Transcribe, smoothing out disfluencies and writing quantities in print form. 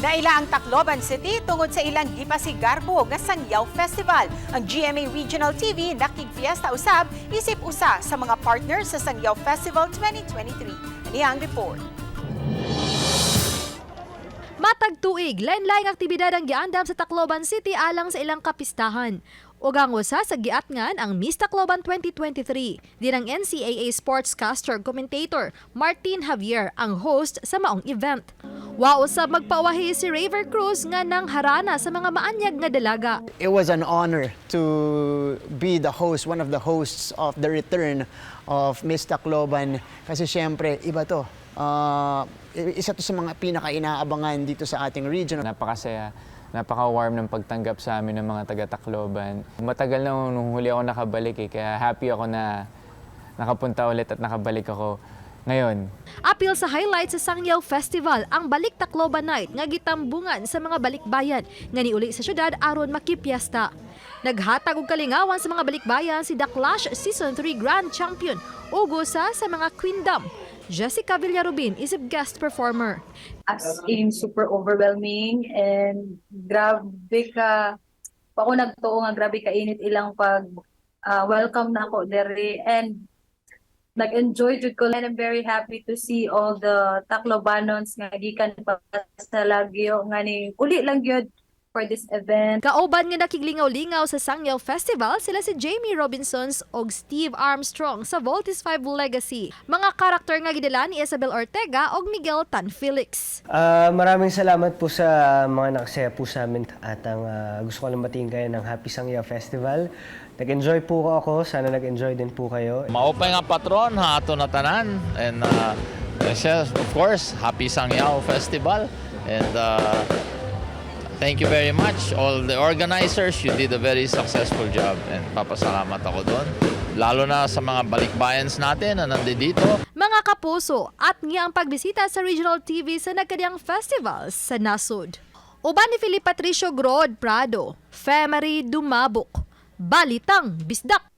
Naila ang Tacloban City tungod sa ilang gipasigarbo nga Sangyaw Festival. Ang GMA Regional TV nakigfiesta usab isip usa sa mga partners sa Sangyaw Festival 2023. Ani ang report. Matag tuig, lain-laing aktibidad ang giandam sa Tacloban City alang sa ilang kapistahan. Ug ang usa sa giatngan ang Miss Tacloban 2023. Din ang NCAA sportscaster commentator Martin Javier ang host sa maong event. Wa usab magpawahi si Raver Cruz nga nang harana sa mga maanyag nga dalaga. It was an honor to be the host, one of the hosts of the return of Miss Tacloban kasi syempre iba to. Isa to sa mga pinaka-inaabangan dito sa ating region. Napakasaya, napaka-warm ng pagtanggap sa amin ng mga taga-Tacloban. Matagal na nung huli ako nakabalik kaya happy ako na nakapunta ulit at nakabalik ako ngayon. Apil sa highlight sa Sangyaw Festival ang Balik Tacloban Night nga gitambungan sa mga balikbayan nga niuli sa syudad aron makipiesta. Naghatag og kalingawan sa mga balikbayan si The Clash Season 3 Grand Champion ug usa sa mga Queendom. Jessica Villarubin is a guest performer. As in, super overwhelming and grabe ka. Ako nagtuo nga grabe ka init ilang pag welcome na ako dere and nag-enjoy jud ko and I'm very happy to see all the Taclobanons nga gikan pa sa Lagyo nga ni uli lang gyud for this event. Kauban nga nakiglingaw-lingaw sa Sangyaw Festival sila si Jamie Robinsons og Steve Armstrong sa Voltis 5 Legacy. Mga karakter nga gidala ni Isabel Ortega og Miguel Tan Felix. Maraming salamat po sa mga nakasaya po sa amin at ang gusto ko lang batiin kayo ng Happy Sangyaw Festival. Nag-enjoy po ako, sana nag-enjoy din po kayo. Maupay nga patron ha ato na tanan and of course Happy Sangyaw Festival and thank you very much all the organizers. You did a very successful job and papasalamat ako doon. Lalo na sa mga balikbayans natin na nandito. Mga kapuso, at nga ang pagbisita sa Regional TV sa nagkadiyang festivals sa nasod. Uban ni Felipe Patricio Grod Prado, Femery Dumabok, Balitang Bisdak.